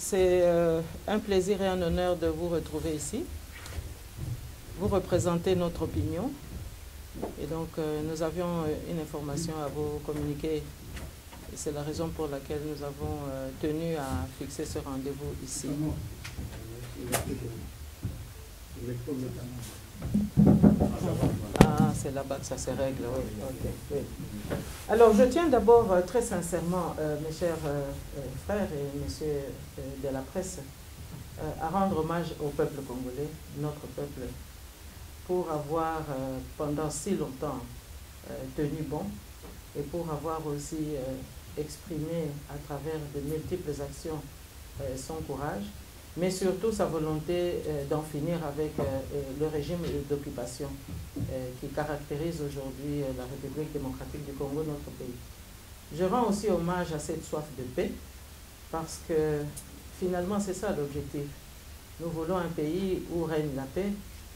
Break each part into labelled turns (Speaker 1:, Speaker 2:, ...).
Speaker 1: c'est un plaisir et un honneur de vous retrouver ici. Vous représentez notre opinion. Et donc, nous avions une information à vous communiquer. Et c'est la raison pour laquelle nous avons tenu à fixer ce rendez-vous ici. Ah, c'est là-bas que ça se règle, oui. Okay, oui. Alors, je tiens d'abord très sincèrement, mes chers frères et messieurs de la presse, à rendre hommage au peuple congolais, notre peuple, pour avoir pendant si longtemps tenu bon et pour avoir aussi exprimé à travers de multiples actions son courage, mais surtout sa volonté d'en finir avec le régime d'occupation qui caractérise aujourd'hui la République démocratique du Congo, notre pays. Je rends aussi hommage à cette soif de paix parce que finalement c'est ça l'objectif. Nous voulons un pays où règne la paix,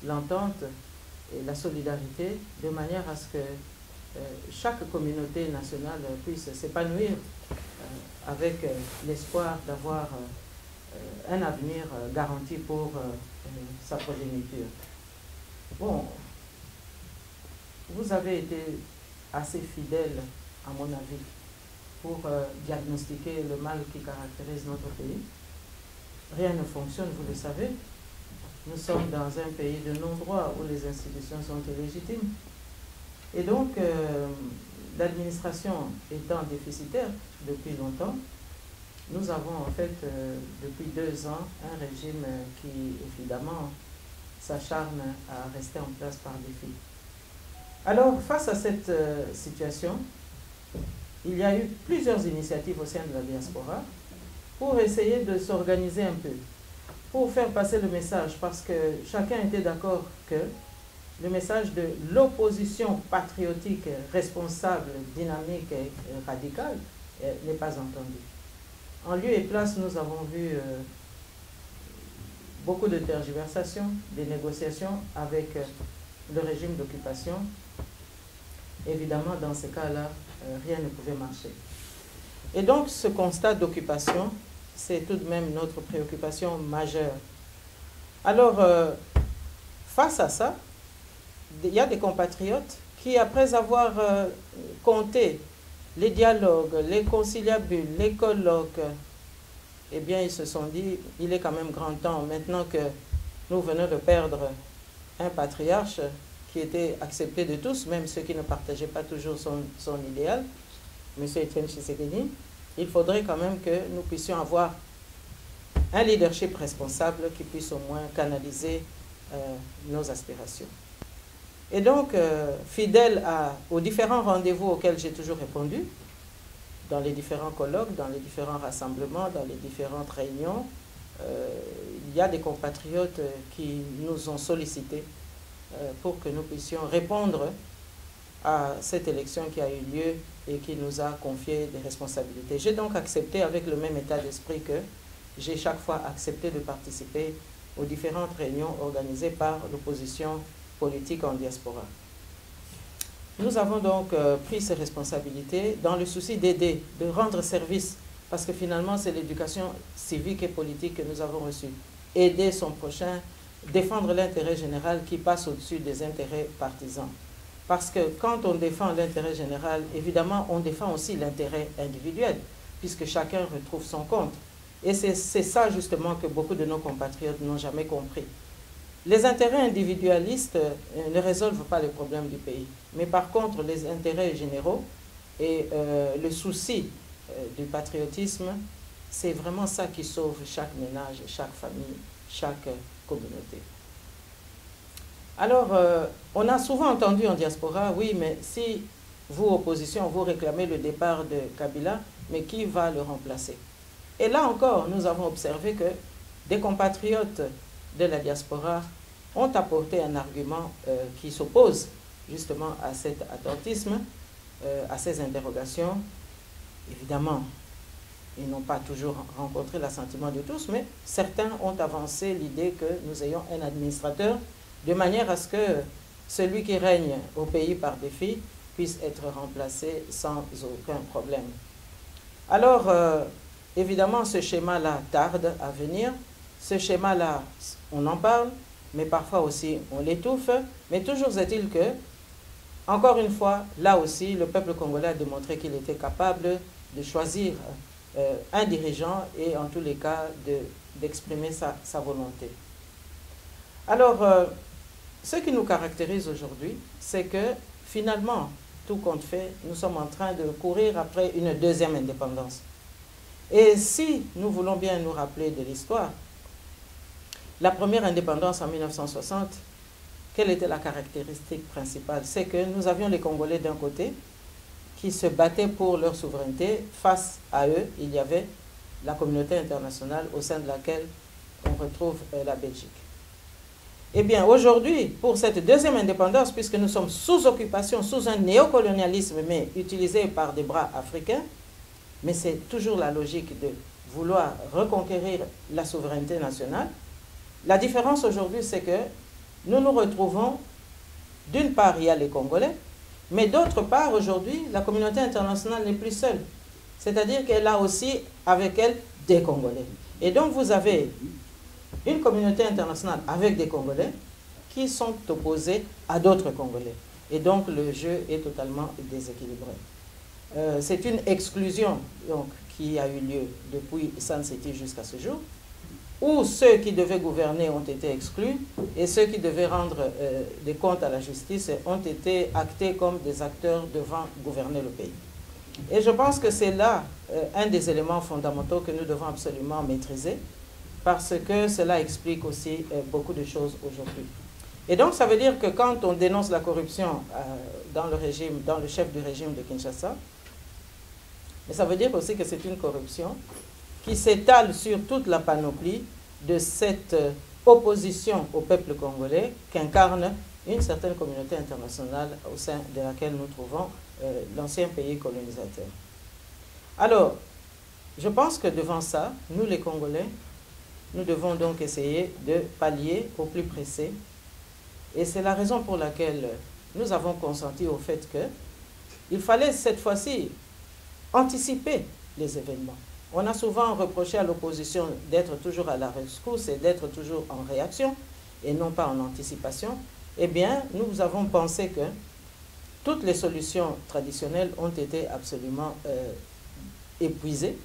Speaker 1: l'entente et la solidarité, de manière à ce que chaque communauté nationale puisse s'épanouir avec l'espoir d'avoir un avenir garanti pour sa progéniture. Bon, vous avez été assez fidèle, à mon avis, pour diagnostiquer le mal qui caractérise notre pays. Rien ne fonctionne, vous le savez. Nous sommes dans un pays de non-droit où les institutions sont illégitimes. Et donc, l'administration étant déficitaire depuis longtemps, nous avons en fait, depuis 2 ans, un régime qui, évidemment, s'acharne à rester en place par défi. Alors, face à cette situation, il y a eu plusieurs initiatives au sein de la diaspora pour essayer de s'organiser un peu, pour faire passer le message, parce que chacun était d'accord que le message de l'opposition patriotique, responsable, dynamique et radicale n'est pas entendu. En lieu et place, nous avons vu beaucoup de tergiversations, des négociations avec le régime d'occupation. Évidemment, dans ces cas-là, rien ne pouvait marcher. Et donc, ce constat d'occupation, c'est tout de même notre préoccupation majeure. Alors, face à ça, il y a des compatriotes qui, après avoir compté les dialogues, les conciliabules, les colloques, eh bien, ils se sont dit, il est quand même grand temps, maintenant que nous venons de perdre un patriarche qui était accepté de tous, même ceux qui ne partageaient pas toujours son idéal, M. Etienne Tshisekedi, il faudrait quand même que nous puissions avoir un leadership responsable qui puisse au moins canaliser nos aspirations. Et donc, fidèle aux différents rendez-vous auxquels j'ai toujours répondu, dans les différents colloques, dans les différents rassemblements, dans les différentes réunions, il y a des compatriotes qui nous ont sollicités pour que nous puissions répondre à cette élection qui a eu lieu et qui nous a confié des responsabilités. J'ai donc accepté, avec le même état d'esprit que j'ai chaque fois accepté de participer aux différentes réunions organisées par l'opposition politique en diaspora. Nous avons donc pris ces responsabilités dans le souci d'aider, de rendre service, parce que finalement c'est l'éducation civique et politique que nous avons reçue. Aider son prochain, défendre l'intérêt général qui passe au-dessus des intérêts partisans. Parce que quand on défend l'intérêt général, évidemment on défend aussi l'intérêt individuel, puisque chacun retrouve son compte. Et c'est ça justement que beaucoup de nos compatriotes n'ont jamais compris. Les intérêts individualistes ne résolvent pas les problèmes du pays. Mais par contre, les intérêts généraux et le souci du patriotisme, c'est vraiment ça qui sauve chaque ménage, chaque famille, chaque communauté. Alors, on a souvent entendu en diaspora, oui, mais si vous, opposition, vous réclamez le départ de Kabila, mais qui va le remplacer? Et là encore, nous avons observé que des compatriotes de la diaspora ont apporté un argument qui s'oppose justement à cet attentisme, à ces interrogations. Évidemment, ils n'ont pas toujours rencontré l'assentiment de tous, mais certains ont avancé l'idée que nous ayons un administrateur de manière à ce que celui qui règne au pays par défi puisse être remplacé sans aucun problème. Alors, évidemment, ce schéma-là tarde à venir. Ce schéma-là, on en parle, mais parfois aussi on l'étouffe. Mais toujours est-il que, encore une fois, là aussi, le peuple congolais a démontré qu'il était capable de choisir un dirigeant et en tous les cas d'exprimer sa volonté. Alors, ce qui nous caractérise aujourd'hui, c'est que finalement, tout compte fait, nous sommes en train de courir après une deuxième indépendance. Et si nous voulons bien nous rappeler de l'histoire, la première indépendance en 1960, quelle était la caractéristique principale? C'est que nous avions les Congolais d'un côté qui se battaient pour leur souveraineté. Face à eux, il y avait la communauté internationale au sein de laquelle on retrouve la Belgique. Eh bien, aujourd'hui, pour cette deuxième indépendance, puisque nous sommes sous occupation, sous un néocolonialisme, mais utilisé par des bras africains, mais c'est toujours la logique de vouloir reconquérir la souveraineté nationale. La différence aujourd'hui, c'est que nous nous retrouvons, d'une part, il y a les Congolais, mais d'autre part, aujourd'hui, la communauté internationale n'est plus seule. C'est-à-dire qu'elle a aussi, avec elle, des Congolais. Et donc, vous avez une communauté internationale avec des Congolais qui sont opposés à d'autres Congolais. Et donc, le jeu est totalement déséquilibré. C'est une exclusion donc, qui a eu lieu depuis San Seti jusqu'à ce jour, où ceux qui devaient gouverner ont été exclus et ceux qui devaient rendre des comptes à la justice ont été actés comme des acteurs devant gouverner le pays. Et je pense que c'est là un des éléments fondamentaux que nous devons absolument maîtriser, parce que cela explique aussi beaucoup de choses aujourd'hui. Et donc, ça veut dire que quand on dénonce la corruption dans le chef du régime de Kinshasa, mais ça veut dire aussi que c'est une corruption qui s'étale sur toute la panoplie de cette opposition au peuple congolais qu'incarne une certaine communauté internationale au sein de laquelle nous trouvons l'ancien pays colonisateur. Alors, je pense que devant ça, nous les Congolais, nous devons donc essayer de pallier au plus pressé. Et c'est la raison pour laquelle nous avons consenti au fait qu'il fallait cette fois-ci anticiper les événements. On a souvent reproché à l'opposition d'être toujours à la rescousse et d'être toujours en réaction et non pas en anticipation. Eh bien, nous avons pensé que toutes les solutions traditionnelles ont été absolument épuisées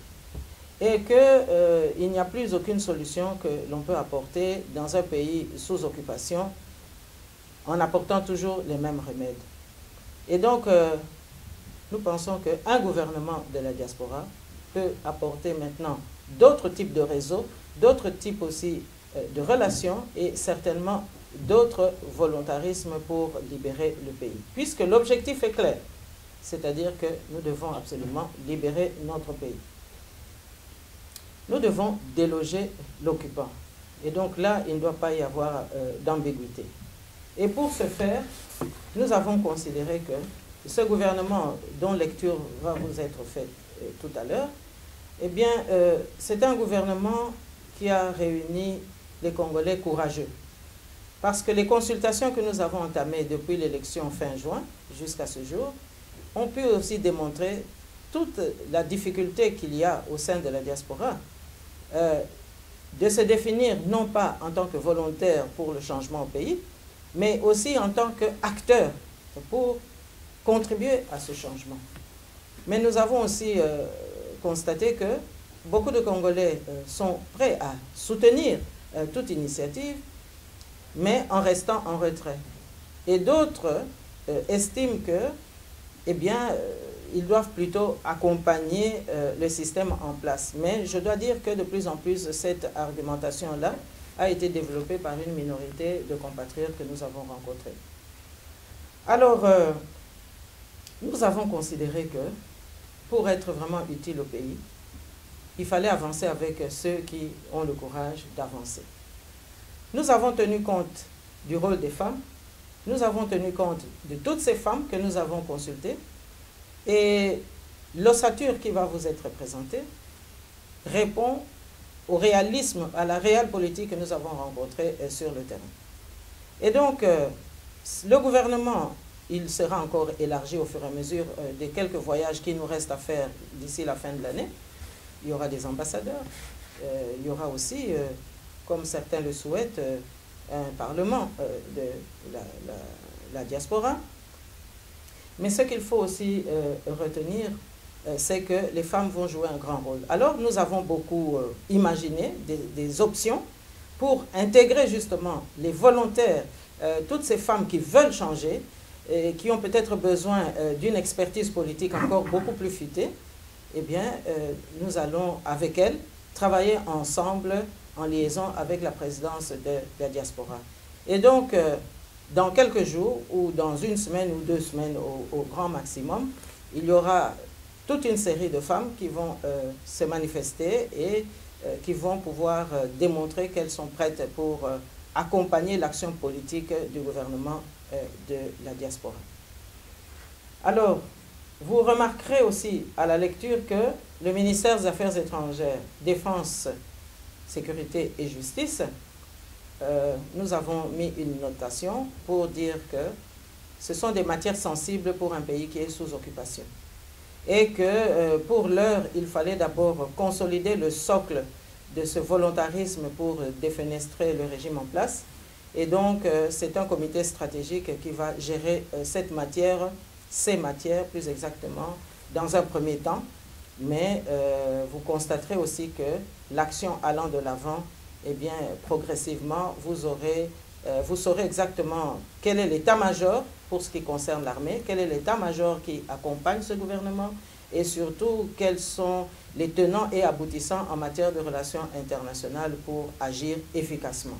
Speaker 1: et qu'il n'y a plus aucune solution que l'on peut apporter dans un pays sous occupation en apportant toujours les mêmes remèdes. Et donc, nous pensons qu'un gouvernement de la diaspora peut apporter maintenant d'autres types de réseaux, d'autres types aussi de relations et certainement d'autres volontarismes pour libérer le pays. Puisque l'objectif est clair, c'est-à-dire que nous devons absolument libérer notre pays. Nous devons déloger l'occupant. Et donc là, il ne doit pas y avoir d'ambiguïté. Et pour ce faire, nous avons considéré que ce gouvernement dont lecture va vous être faite tout à l'heure, eh bien, c'est un gouvernement qui a réuni les Congolais courageux. Parce que les consultations que nous avons entamées depuis l'élection fin juin jusqu'à ce jour ont pu aussi démontrer toute la difficulté qu'il y a au sein de la diaspora de se définir non pas en tant que volontaire pour le changement au pays, mais aussi en tant qu'acteur pour contribuer à ce changement. Mais nous avons aussi constaté que beaucoup de Congolais sont prêts à soutenir toute initiative, mais en restant en retrait. Et d'autres estiment que, eh bien, ils doivent plutôt accompagner le système en place. Mais je dois dire que de plus en plus, cette argumentation-là a été développée par une minorité de compatriotes que nous avons rencontrés. Alors, nous avons considéré que pour être vraiment utile au pays, il fallait avancer avec ceux qui ont le courage d'avancer. Nous avons tenu compte du rôle des femmes, nous avons tenu compte de toutes ces femmes que nous avons consultées, et l'ossature qui va vous être présentée répond au réalisme, à la réelle politique que nous avons rencontrée sur le terrain. Et donc, le gouvernement, il sera encore élargi au fur et à mesure des quelques voyages qui nous restent à faire d'ici la fin de l'année. il y aura des ambassadeurs, il y aura aussi, comme certains le souhaitent, un parlement de la diaspora. Mais ce qu'il faut aussi retenir, c'est que les femmes vont jouer un grand rôle. Alors nous avons beaucoup imaginé des options pour intégrer justement les volontaires, toutes ces femmes qui veulent changer, et qui ont peut-être besoin d'une expertise politique encore beaucoup plus futée. Eh bien, nous allons avec elles travailler ensemble en liaison avec la présidence de la diaspora. Et donc, dans quelques jours ou dans une semaine ou 2 semaines au grand maximum, il y aura toute une série de femmes qui vont se manifester et qui vont pouvoir démontrer qu'elles sont prêtes pour accompagner l'action politique du gouvernement de la diaspora. Alors, vous remarquerez aussi à la lecture que le ministère des Affaires étrangères, Défense, Sécurité et Justice, nous avons mis une notation pour dire que ce sont des matières sensibles pour un pays qui est sous occupation. Et que pour l'heure, il fallait d'abord consolider le socle de ce volontarisme pour défenestrer le régime en place. Et donc, c'est un comité stratégique qui va gérer ces matières plus exactement, dans un premier temps. Mais vous constaterez aussi que l'action allant de l'avant, eh bien, progressivement, vous saurez exactement quel est l'état-major pour ce qui concerne l'armée, quel est l'état-major qui accompagne ce gouvernement, et surtout quels sont les tenants et aboutissants en matière de relations internationales pour agir efficacement.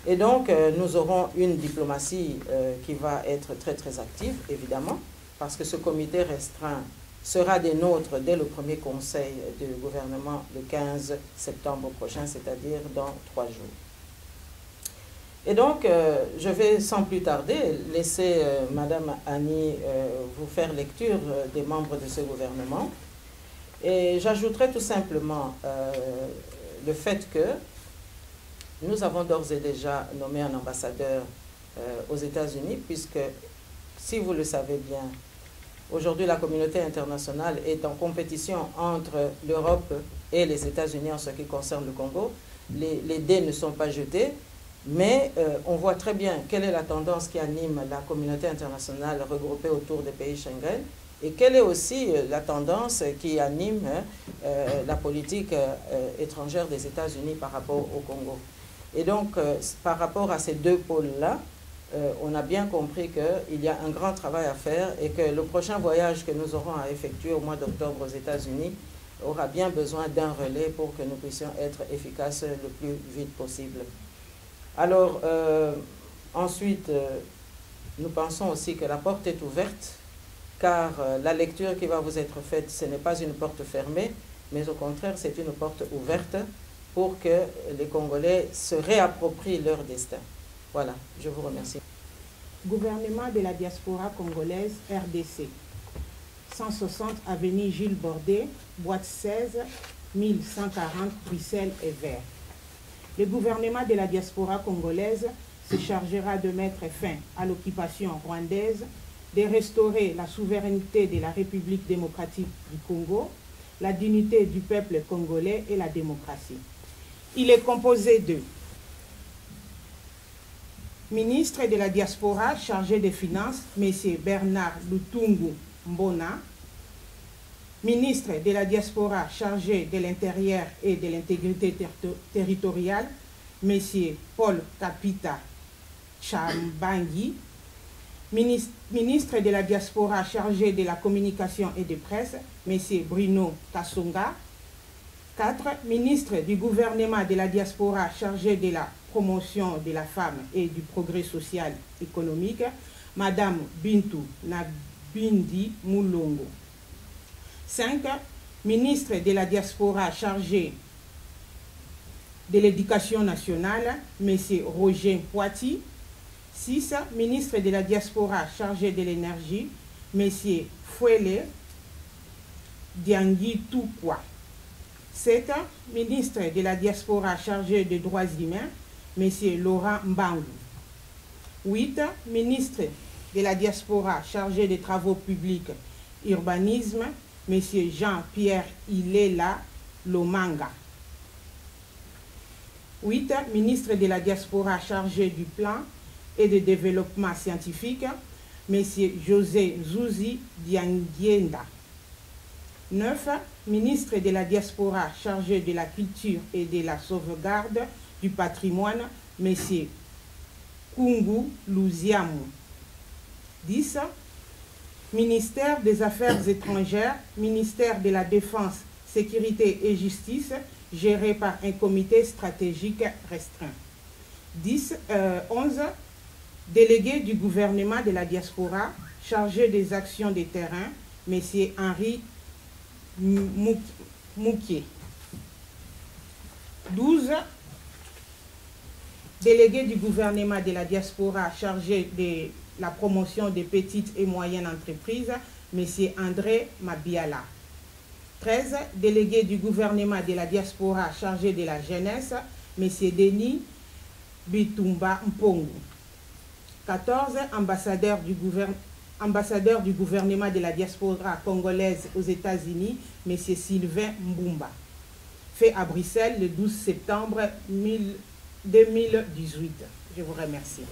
Speaker 1: Et donc, nous aurons une diplomatie qui va être très très active, évidemment, parce que ce comité restreint sera des nôtres dès le premier conseil du gouvernement le 15 septembre prochain, c'est-à-dire dans 3 jours. Et donc, je vais sans plus tarder laisser Madame Annie vous faire lecture des membres de ce gouvernement. Et j'ajouterai tout simplement le fait que nous avons d'ores et déjà nommé un ambassadeur aux États-Unis, puisque, si vous le savez bien, aujourd'hui la communauté internationale est en compétition entre l'Europe et les États-Unis en ce qui concerne le Congo. Les dés ne sont pas jetés, mais on voit très bien quelle est la tendance qui anime la communauté internationale regroupée autour des pays Schengen, et quelle est aussi la tendance qui anime la politique étrangère des États-Unis par rapport au Congo. Et donc, par rapport à ces 2 pôles-là, on a bien compris qu'il y a un grand travail à faire et que le prochain voyage que nous aurons à effectuer au mois d'octobre aux États-Unis aura bien besoin d'un relais pour que nous puissions être efficaces le plus vite possible. Alors, ensuite, nous pensons aussi que la porte est ouverte, car la lecture qui va vous être faite, ce n'est pas une porte fermée, mais au contraire, c'est une porte ouverte pour que les Congolais se réapproprient leur destin. Voilà, je vous remercie.
Speaker 2: Gouvernement de la diaspora congolaise, RDC. 160 avenue Jules Bordet, boîte 16, 1140, Bruxelles et Vert. Le gouvernement de la diaspora congolaise se chargera de mettre fin à l'occupation rwandaise, de restaurer la souveraineté de la République démocratique du Congo, la dignité du peuple congolais et la démocratie. Il est composé de ministre de la diaspora chargé des finances, M. Bernard Lutungu Mbona, ministre de la diaspora chargé de l'intérieur et de l'intégrité territoriale, M. Paul Kapita Chambangi, ministre de la diaspora chargé de la communication et de presse, M. Bruno Kasonga. 4. Ministre du gouvernement de la diaspora chargé de la promotion de la femme et du progrès social économique, Madame Bintu Nabindi Moulongo. 5. Ministre de la diaspora chargé de l'éducation nationale, M. Roger Poiti. 6. Ministre de la diaspora chargé de l'énergie, M. Fouele Diangui Toukwa. 7. Ministre de la diaspora chargé des droits humains, M. Laurent Mbangu. 8. Ministre de la diaspora chargé des travaux publics, urbanisme, M. Jean-Pierre Ilela Lomanga. 8. Ministre de la diaspora chargé du plan et de développement scientifique, M. José Zouzi Diangienda. 9. Ministre de la diaspora chargé de la culture et de la sauvegarde du patrimoine, M. Kungu Luziamu. 10. Ministère des Affaires étrangères, ministère de la Défense, Sécurité et Justice, géré par un comité stratégique restreint. 11. Délégué du gouvernement de la diaspora, chargé des actions de terrain, M. Henri Moukié. 12. Délégué du gouvernement de la diaspora, chargé de la promotion des petites et moyennes entreprises, M. André Mabiala. 13. Délégué du gouvernement de la diaspora, chargé de la jeunesse, M. Denis Bitumba Mpongu. 14. Ambassadeur du gouvernement de la diaspora congolaise aux États-Unis, M. Sylvain Mbumba. Fait à Bruxelles le 12 septembre 2018. Je vous remercie.